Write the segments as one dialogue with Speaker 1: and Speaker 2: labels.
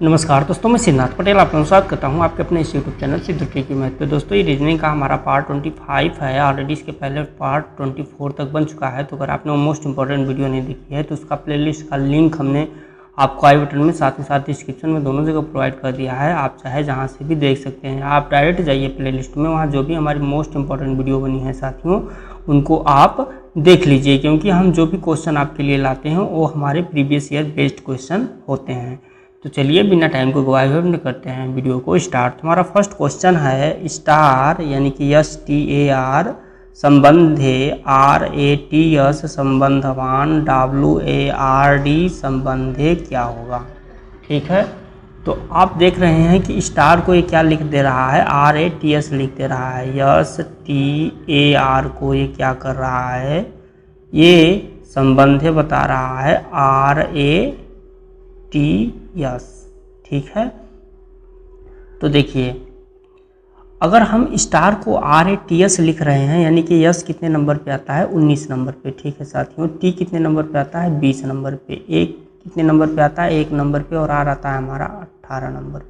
Speaker 1: नमस्कार दोस्तों, मैं सिद्धार्थ पटेल आपका स्वागत करता हूं आपके अपने इस यूट्यूब चैनल सिद्धू की मैथ पे। दोस्तों, ये रीजनिंग का हमारा पार्ट 25 है। ऑलरेडी इसके पहले पार्ट 24 तक बन चुका है। तो अगर आपने मोस्ट इंपॉर्टेंट वीडियो नहीं देखी है तो उसका प्लेलिस्ट का लिंक हमने आपको आई बटन में साथ ही साथ डिस्क्रिप्शन में दोनों जगह प्रोवाइड कर दिया है। आप चाहे जहाँ से भी देख सकते हैं। आप डायरेक्ट जाइए प्लेलिस्ट में, वहाँ जो भी हमारी मोस्ट इंपॉर्टेंट वीडियो बनी है साथियों उनको आप देख लीजिए, क्योंकि हम जो भी क्वेश्चन आपके लिए लाते हैं वो हमारे प्रीवियस ईयर बेस्ड क्वेश्चन होते हैं। तो चलिए बिना टाइम को गवाए हुए हम करते हैं वीडियो को स्टार्ट। हमारा फर्स्ट क्वेश्चन है स्टार यानी कि STAR संबंधे RATS संबंधवान WARD संबंधे क्या होगा। ठीक है, तो आप देख रहे हैं कि स्टार को ये क्या लिख दे रहा है, RATS लिख दे रहा है। STAR को ये क्या कर रहा है, ये संबंधे बता रहा है RATS। ठीक है, तो देखिए अगर हम स्टार को RATS लिख रहे हैं यानी कि यस कितने नंबर पे आता है, 19 नंबर पे। ठीक है साथियों, टी कितने नंबर पे आता है, 20 नंबर पे। एक कितने नंबर पे आता है, 1 नंबर पे। और आर आता है हमारा 18 नंबर पे।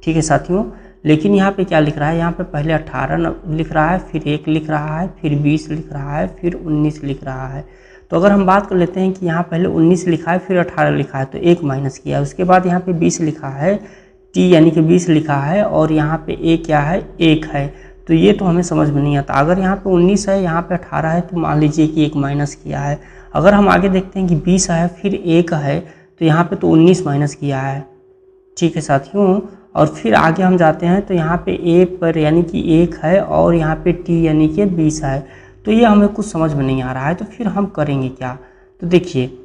Speaker 1: ठीक है साथियों, लेकिन यहाँ पे क्या लिख रहा है, यहाँ पे पहले 18 लिख रहा है, फिर 1 लिख रहा है, फिर 20 लिख रहा है, फिर 19 लिख रहा है। तो अगर हम बात कर लेते हैं कि यहाँ पहले 19 लिखा है, फिर 18 लिखा है, तो 1 माइनस किया है। उसके बाद यहाँ पे 20 लिखा है, टी यानी कि 20 लिखा है, और यहाँ पे ए क्या है, 1 है। तो ये तो हमें समझ में नहीं आता। अगर यहाँ पे 19 है, यहाँ पे 18 है, तो मान लीजिए कि 1 माइनस किया है। अगर हम आगे देखते हैं कि 20 है, फिर 1 है, तो यहाँ पे तो 19 माइनस किया है। ठीक है साथियों, और फिर आगे हम जाते हैं तो यहाँ पे ए पर यानी कि 1 है, और यहाँ पे टी यानी कि 20 है। तो ये हमें कुछ समझ में नहीं आ रहा है। तो फिर हम करेंगे क्या, तो देखिए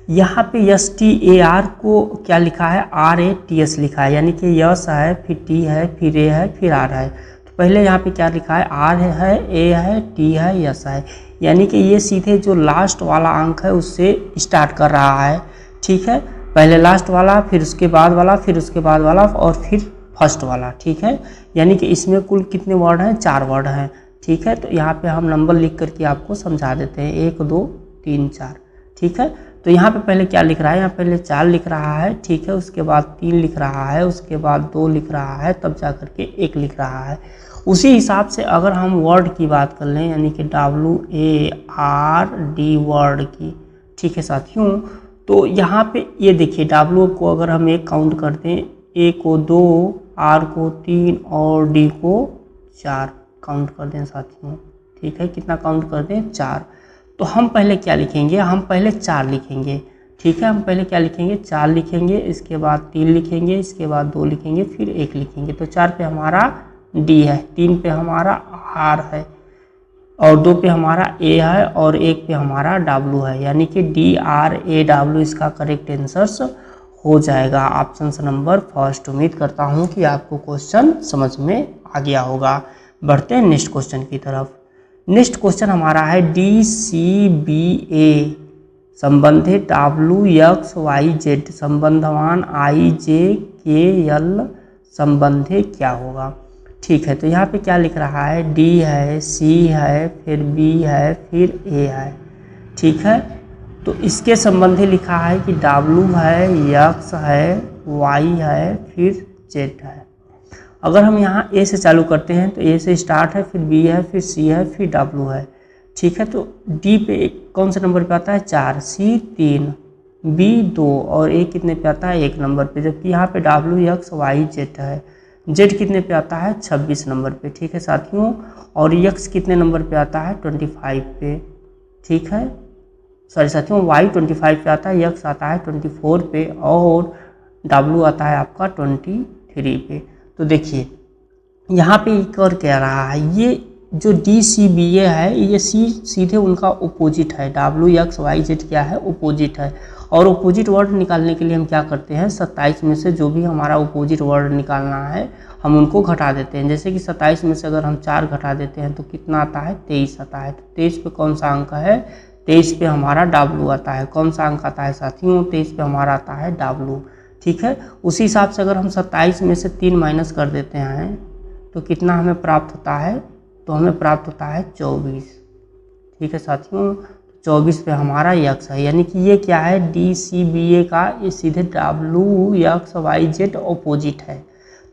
Speaker 1: यहाँ पे STAR को क्या लिखा है, RATS लिखा है, यानी कि यस है, फिर टी है, फिर ए है, फिर आर है। तो पहले यहाँ पे क्या लिखा है, आर है, ए है, टी है, यस है। यानी कि ये सीधे जो लास्ट वाला अंक है उससे स्टार्ट कर रहा है। ठीक है, पहले लास्ट वाला, फिर उसके बाद वाला, फिर उसके बाद वाला, और फिर फर्स्ट वाला। ठीक है, यानी कि इसमें कुल कितने वर्ड हैं, 4 वर्ड हैं। ठीक है, तो यहाँ पे हम नंबर लिख करके आपको समझा देते हैं, 1 2 3 4। ठीक है, तो यहाँ पे पहले क्या लिख रहा है, यहाँ पहले 4 लिख रहा है। ठीक है, उसके बाद 3 लिख रहा है, उसके बाद 2 लिख रहा है, तब जा करके 1 लिख रहा है। उसी हिसाब से अगर हम वर्ड की बात कर लें यानी कि WARD वर्ड की। ठीक है साथियों, तो यहाँ पे ये देखिए W को अगर हम 1 काउंट करते हैं, A को 2, R को 3 और D को 4 काउंट कर दें साथियों। ठीक है, कितना काउंट कर दें, 4। तो हम पहले क्या लिखेंगे, हम पहले 4 लिखेंगे। ठीक है, हम पहले क्या लिखेंगे, 4 लिखेंगे, इसके बाद 3 लिखेंगे, इसके बाद 2 लिखेंगे, फिर 1 लिखेंगे। तो 4 पे हमारा D है, 3 पे हमारा R है, और 2 पे हमारा A है, और 1 पे हमारा W है। यानी कि DRAW इसका करेक्ट आंसर हो जाएगा ऑप्शन नंबर फर्स्ट। उम्मीद करता हूँ कि आपको क्वेश्चन समझ में आ गया होगा। बढ़ते हैं नेक्स्ट क्वेश्चन की तरफ। नेक्स्ट क्वेश्चन हमारा है DCBA संबंधे WXYZ संबंधवान IJKL संबंधे क्या होगा। ठीक है, तो यहाँ पे क्या लिख रहा है, D है, C है, फिर B है, फिर A है। ठीक है, तो इसके संबंधी लिखा है कि W है, X है, Y है, फिर Z है। अगर हम यहाँ A से चालू करते हैं तो A से स्टार्ट है, फिर B है, फिर C है, फिर W है। ठीक है, तो D पे कौन से नंबर पे आता है, 4, C 3, B 2 और A कितने पे आता है, 1 नंबर पे। जबकि यहाँ पे WXYZ है, Z कितने पे आता है, 26 नंबर पे। ठीक है साथियों, और X कितने नंबर पे आता है, 25 पे। ठीक है, सॉरी साथियों, Y 25 पे आता है, X आता है 24 पे, और W आता है आपका 23 पे। तो देखिए यहाँ पे एक और कह रहा है, ये जो DCBA है ये सीधे उनका अपोजिट है। WXYZ क्या है, अपोजिट है। और अपोजिट वर्ड निकालने के लिए हम क्या करते हैं, 27 में से जो भी हमारा अपोजिट वर्ड निकालना है हम उनको घटा देते हैं। जैसे कि 27 में से अगर हम 4 घटा देते हैं तो कितना आता है, 23 आता है। तो 23 पे कौन सा अंक है, 23 पे हमारा W आता है। कौन सा अंक आता है साथियों, 23 पे हमारा आता है W। ठीक है, उसी हिसाब से अगर हम 27 में से 3 माइनस कर देते हैं तो कितना हमें प्राप्त होता है, तो हमें प्राप्त होता है 24। ठीक है साथियों, 24 पे हमारा यक्स है, यानी कि ये क्या है DCBA का ये सीधे WXYZ ऑपोजिट है।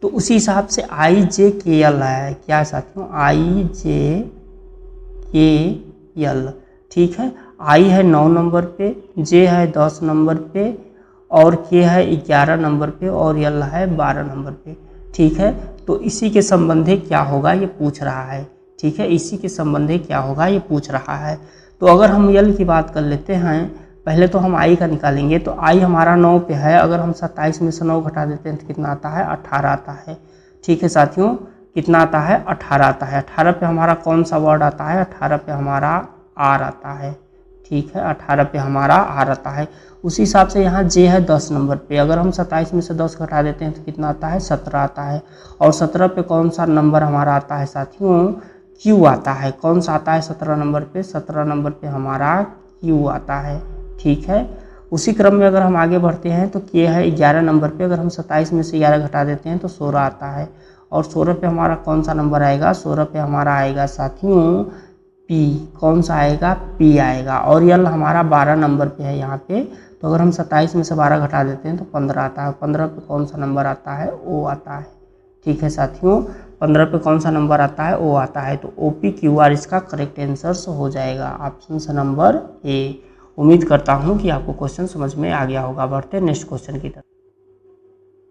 Speaker 1: तो उसी हिसाब से IJKL है, क्या साथियों IJKL, ठीक है। I है 9 नंबर पे, J है 10 नंबर पे और K है 11 नंबर पे और L है 12 नंबर पे, ठीक है। तो इसी के संबंधी क्या होगा ये पूछ रहा है, ठीक है, इसी के संबंधी क्या होगा ये पूछ रहा है। तो अगर हम L की बात कर लेते हैं, पहले तो हम I का निकालेंगे। तो I हमारा 9 पे है, अगर हम 27 में से 9 घटा देते हैं तो कितना आता है 18 आता है, ठीक है साथियों, कितना आता है 18 आता है। 18 पे हमारा कौन सा वर्ड आता है, 18 पे हमारा R आता है, ठीक है, 18 पे हमारा R आता है। उसी हिसाब से यहाँ J है 10 नंबर पे, अगर हम 27 में से 10 घटा देते हैं तो कितना आता है 17 आता है। और 17 पे कौन सा नंबर हमारा आता है साथियों Q आता है, कौन सा आता है 17 नंबर पे, 17 नंबर पे हमारा Q आता है, ठीक है। उसी क्रम में अगर हम आगे बढ़ते हैं तो K है 11 नंबर पे, अगर हम 27 में से 11 घटा देते हैं तो 16 आता है। और 16 पे हमारा कौन सा नंबर आएगा, 16 पे हमारा आएगा साथियों P, कौन सा आएगा P आएगा। और L हमारा 12 नंबर पे है यहाँ पे, तो अगर हम 27 में से 12 घटा देते हैं तो 15 आता है। 15 पे कौन सा नंबर आता है O आता है, ठीक है साथियों, 15 पे कौन सा नंबर आता है O आता है। तो OPQR इसका करेक्ट आंसर हो जाएगा, ऑप्शन से नंबर A। उम्मीद करता हूँ कि आपको क्वेश्चन समझ में आ गया होगा। बढ़ते हैं नेक्स्ट क्वेश्चन की तरफ।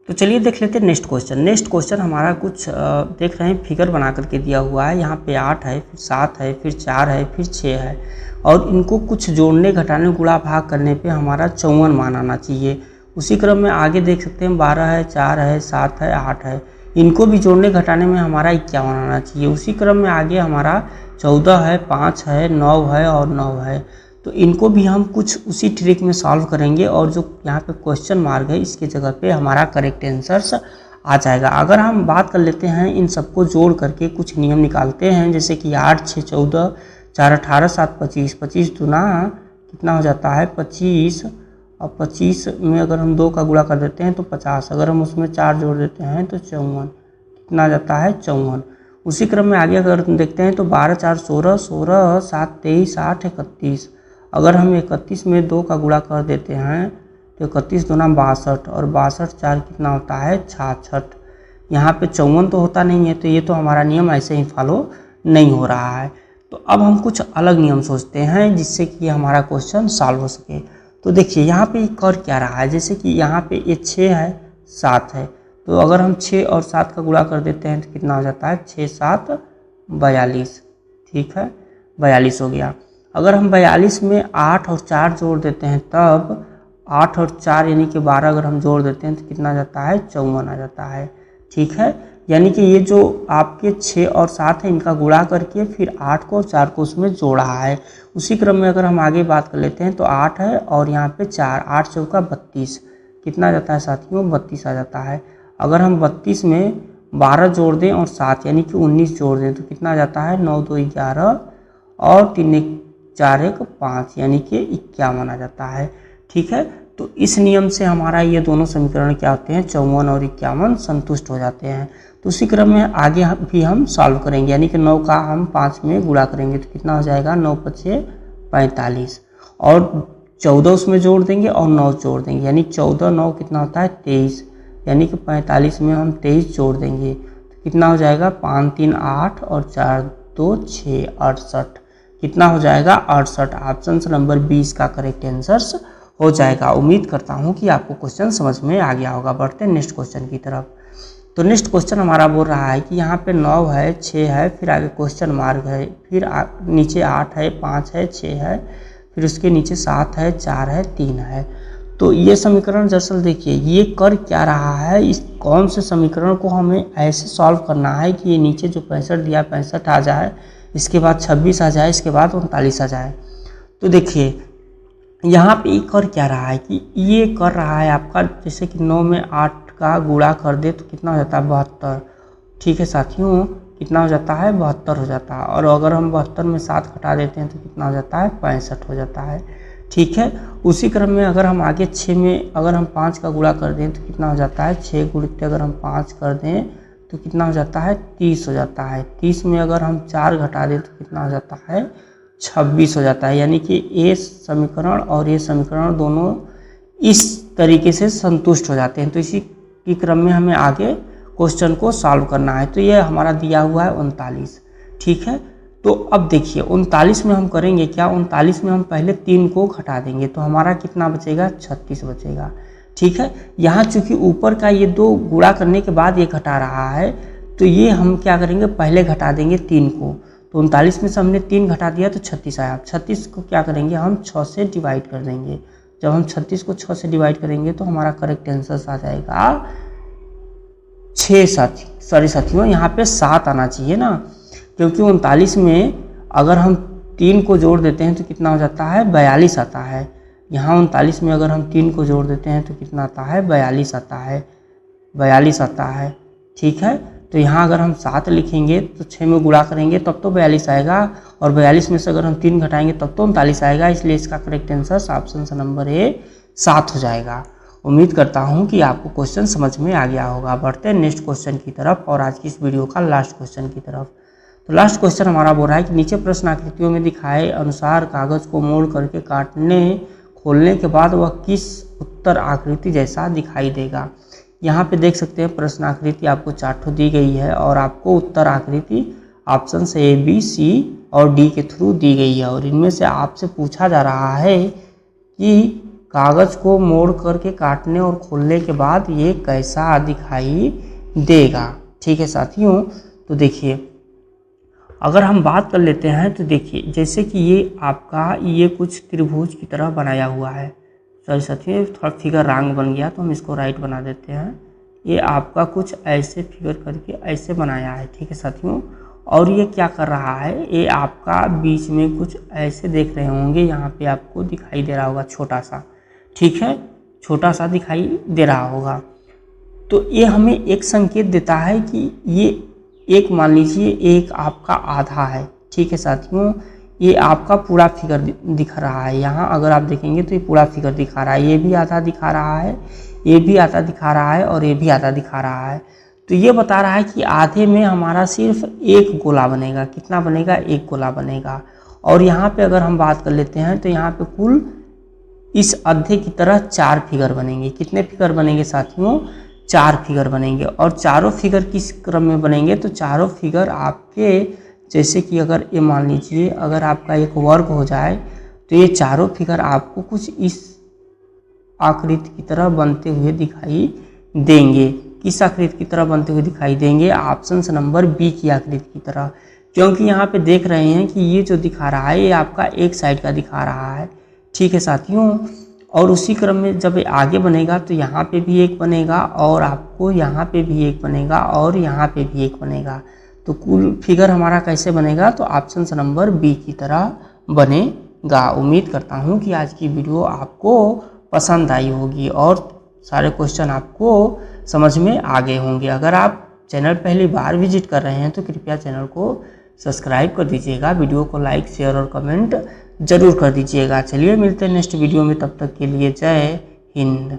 Speaker 1: तो चलिए देख लेते हैं नेक्स्ट क्वेश्चन। नेक्स्ट क्वेश्चन हमारा कुछ देख रहे हैं फिगर बना करके दिया हुआ है। यहाँ पे 8 है, फिर 7 है, फिर 4 है, फिर 6 है और इनको कुछ जोड़ने घटाने गुणा भाग करने पे हमारा 54 मान आना चाहिए। उसी क्रम में आगे देख सकते हैं 12 है, 4 है, 7 है, 8 है, इनको भी जोड़ने घटाने में हमारा 51 आना चाहिए। उसी क्रम में आगे हमारा 14 है, 5 है, 9 है और 9 है। तो इनको भी हम कुछ उसी ट्रिक में सॉल्व करेंगे और जो यहाँ पे क्वेश्चन मार्क है इसके जगह पे हमारा करेक्ट आंसर्स आ जाएगा। अगर हम बात कर लेते हैं इन सबको जोड़ करके कुछ नियम निकालते हैं, जैसे कि 8 6 14, 4 18, 7 25, 25 दूना कितना हो जाता है 25, और 25 में अगर हम 2 का गुणा कर देते हैं तो 50, अगर हम उसमें 4 जोड़ देते हैं तो 54, कितना आ जाता है 54। उसी क्रम में आगे अगर देखते हैं तो 12 4 16, 16 7 23, 8 31, अगर हम 31 में 2 का गुणा कर देते हैं तो 31 दूना 62 और 62 4 कितना होता है 66। यहाँ पे 54 तो होता नहीं है, तो ये तो हमारा नियम ऐसे ही फॉलो नहीं हो रहा है। तो अब हम कुछ अलग नियम सोचते हैं जिससे कि हमारा क्वेश्चन सॉल्व हो सके। तो देखिए यहाँ पे कर क्या रहा है, जैसे कि यहाँ पे ये 6 है 7 है, तो अगर हम 6 और 7 का गुणा कर देते हैं तो कितना हो जाता है 6 7 42, ठीक है 42 हो गया। अगर हम 42 में 8 और 4 जोड़ देते हैं तब 8 और 4 यानी कि 12 अगर हम जोड़ देते हैं तो कितना आ जाता है 54 आ जाता है, ठीक है। यानी कि ये जो आपके 6 और 7 है इनका गुणा करके फिर 8 को और 4 को उसमें जोड़ा है। उसी क्रम में अगर हम आगे बात कर लेते हैं तो 8 है और यहाँ पे 4, 8 चौका 32, कितना आ जाता है साथियों 32 आ जाता है। अगर हम 32 में 12 जोड़ दें और 7 यानी कि 19 जोड़ दें तो कितना आ जाता है 9 2 11 और 3 1 4 1 5 यानी कि 51 आ जाता है, ठीक है। तो इस नियम से हमारा ये दोनों समीकरण क्या होते हैं 54 और 51 संतुष्ट हो जाते हैं। तो उसी क्रम में आगे भी हम सॉल्व करेंगे, यानी कि 9 का हम 5 में गुणा करेंगे तो कितना हो जाएगा 9 5 45 और 14 उसमें जोड़ देंगे और 9 जोड़ देंगे, यानी 14 9 कितना होता है 23, यानी कि 45 में हम 23 जोड़ देंगे तो कितना हो जाएगा 5 3 8 और 4 2 6 68, कितना हो जाएगा 68। ऑप्शन नंबर 20 का करेक्ट आंसर हो जाएगा। उम्मीद करता हूं कि आपको क्वेश्चन समझ में आ गया होगा। बढ़ते हैं नेक्स्ट क्वेश्चन की तरफ। तो नेक्स्ट क्वेश्चन हमारा बोल रहा है कि यहाँ पे 9 है 6 है, फिर आगे क्वेश्चन मार्क है, फिर नीचे 8 है 5 है 6 है, फिर उसके नीचे 7 है 4 है 3 है। तो ये समीकरण दरअसल देखिए ये कर क्या रहा है, इस कौन से समीकरण को हमें ऐसे सॉल्व करना है कि ये नीचे जो 65 दिया 65 आ जाए, इसके बाद 26 आ जाए, इसके बाद 39 आ जाए। तो देखिए यहाँ पे ये कर क्या रहा है कि ये कर रहा है आपका, जैसे कि 9 में 8 का गुणा कर दे तो कितना हो जाता है 72, ठीक है साथियों, कितना हो जाता है 72 हो जाता है। और अगर हम 72 में 7 घटा देते हैं तो कितना हो जाता है 65 हो जाता है, ठीक है। उसी क्रम में अगर हम आगे 6 में अगर हम 5 का गुणा कर दें तो कितना हो जाता है 6 गुणित अगर हम 5 कर दें तो कितना हो जाता है 30 हो जाता है। 30 में अगर हम 4 घटा दें तो कितना हो जाता है 26 हो जाता है। यानी कि ये समीकरण और ये समीकरण दोनों इस तरीके से संतुष्ट हो जाते हैं। तो इसी के क्रम में हमें आगे क्वेश्चन को सॉल्व करना है। तो ये हमारा दिया हुआ है 39, ठीक है। तो अब देखिए 39 में हम करेंगे क्या, 39 में हम पहले 3 को घटा देंगे तो हमारा कितना बचेगा, 36 बचेगा, ठीक है। यहाँ चूंकि ऊपर का ये 2 गुणा करने के बाद ये घटा रहा है, तो ये हम क्या करेंगे, पहले घटा देंगे 3 को। तो 39 में से हमने 3 घटा दिया तो 36 आया। 36 को क्या करेंगे, हम 6 से डिवाइड कर देंगे। जब हम 36 को 6 से डिवाइड करेंगे तो हमारा करेक्ट आंसर आ जाएगा 6 साथियों, यहाँ पे 7 आना चाहिए ना, क्योंकि 39 में अगर हम 3 को जोड़ देते हैं तो कितना हो जाता है, 42 आता है। यहाँ 39 में अगर हम 3 को जोड़ देते हैं तो कितना आता है, 42 आता है, 42 आता है, ठीक है। तो यहाँ अगर हम 7 लिखेंगे तो 6 में गुणा करेंगे तब तो 42 आएगा, और 42 में से अगर हम 3 घटाएंगे तब तो 39 आएगा। इसलिए इसका correct answer option number A 7 हो जाएगा। उम्मीद करता हूँ कि आपको क्वेश्चन समझ में आ गया होगा। बढ़ते हैं नेक्स्ट क्वेश्चन की तरफ और आज की इस वीडियो का लास्ट क्वेश्चन की तरफ। तो लास्ट क्वेश्चन हमारा बोल रहा है कि नीचे प्रश्न आकृतियों में दिखाए अनुसार कागज को मोड़ करके काटने खोलने के बाद वह किस उत्तर आकृति जैसा दिखाई देगा। यहाँ पे देख सकते हैं प्रश्न आकृति आपको 4 दी गई है और आपको उत्तर आकृति ऑप्शन से ए, बी, सी और डी के थ्रू दी गई है। और इनमें से आपसे पूछा जा रहा है कि कागज को मोड़ करके काटने और खोलने के बाद ये कैसा दिखाई देगा, ठीक है साथियों। तो देखिए अगर हम बात कर लेते हैं तो देखिए जैसे कि ये आपका ये कुछ त्रिभुज की तरह बनाया हुआ है। सॉरी साथियों, थोड़ा फिगर रॉन्ग बन गया तो हम इसको राइट बना देते हैं। ये आपका कुछ ऐसे फिगर करके ऐसे बनाया है, ठीक है साथियों। और ये क्या कर रहा है, ये आपका बीच में कुछ ऐसे देख रहे होंगे, यहाँ पे आपको दिखाई दे रहा होगा छोटा सा, ठीक है, छोटा सा दिखाई दे रहा होगा। तो ये हमें एक संकेत देता है कि ये एक, मान लीजिए एक आपका आधा है, ठीक है साथियों। ये आपका पूरा फिगर दिख रहा है। यहाँ अगर आप देखेंगे तो ये पूरा फिगर दिखा रहा है, ये भी आधा दिखा रहा है, ये भी आधा दिखा रहा है और ये भी आधा दिखा रहा है। तो ये बता रहा है कि आधे में हमारा सिर्फ एक गोला बनेगा। कितना बनेगा, एक गोला बनेगा। और यहाँ पे अगर हम बात कर लेते हैं तो यहाँ पे कुल इस अद्धे की तरह 4 फिगर बनेंगे। कितने फिगर बनेंगे साथियों, 4 फिगर बनेंगे। और चारों फिगर किस क्रम में बनेंगे, तो चारों फिगर आपके जैसे कि अगर ये मान लीजिए अगर आपका एक वर्ग हो जाए तो ये चारों फिगर आपको कुछ इस आकृति की तरह बनते हुए दिखाई देंगे। किस आकृति की तरह बनते हुए दिखाई देंगे, ऑप्शन नंबर बी की आकृति की तरह। क्योंकि यहाँ पे देख रहे हैं कि ये जो दिखा रहा है ये आपका एक साइड का दिखा रहा है, ठीक है साथियों। और उसी क्रम में जब आगे बनेगा तो यहाँ पे भी एक बनेगा और आपको यहाँ पे भी एक बनेगा और यहाँ पे भी एक बनेगा। तो कुल फिगर हमारा कैसे बनेगा, तो ऑप्शन नंबर बी की तरह बनेगा। उम्मीद करता हूँ कि आज की वीडियो आपको पसंद आई होगी और सारे क्वेश्चन आपको समझ में आ गए होंगे। अगर आप चैनल पहली बार विजिट कर रहे हैं तो कृपया चैनल को सब्सक्राइब कर दीजिएगा, वीडियो को लाइक, शेयर और कमेंट जरूर कर दीजिएगा। चलिए मिलते हैं नेक्स्ट वीडियो में, तब तक के लिए जय हिंद।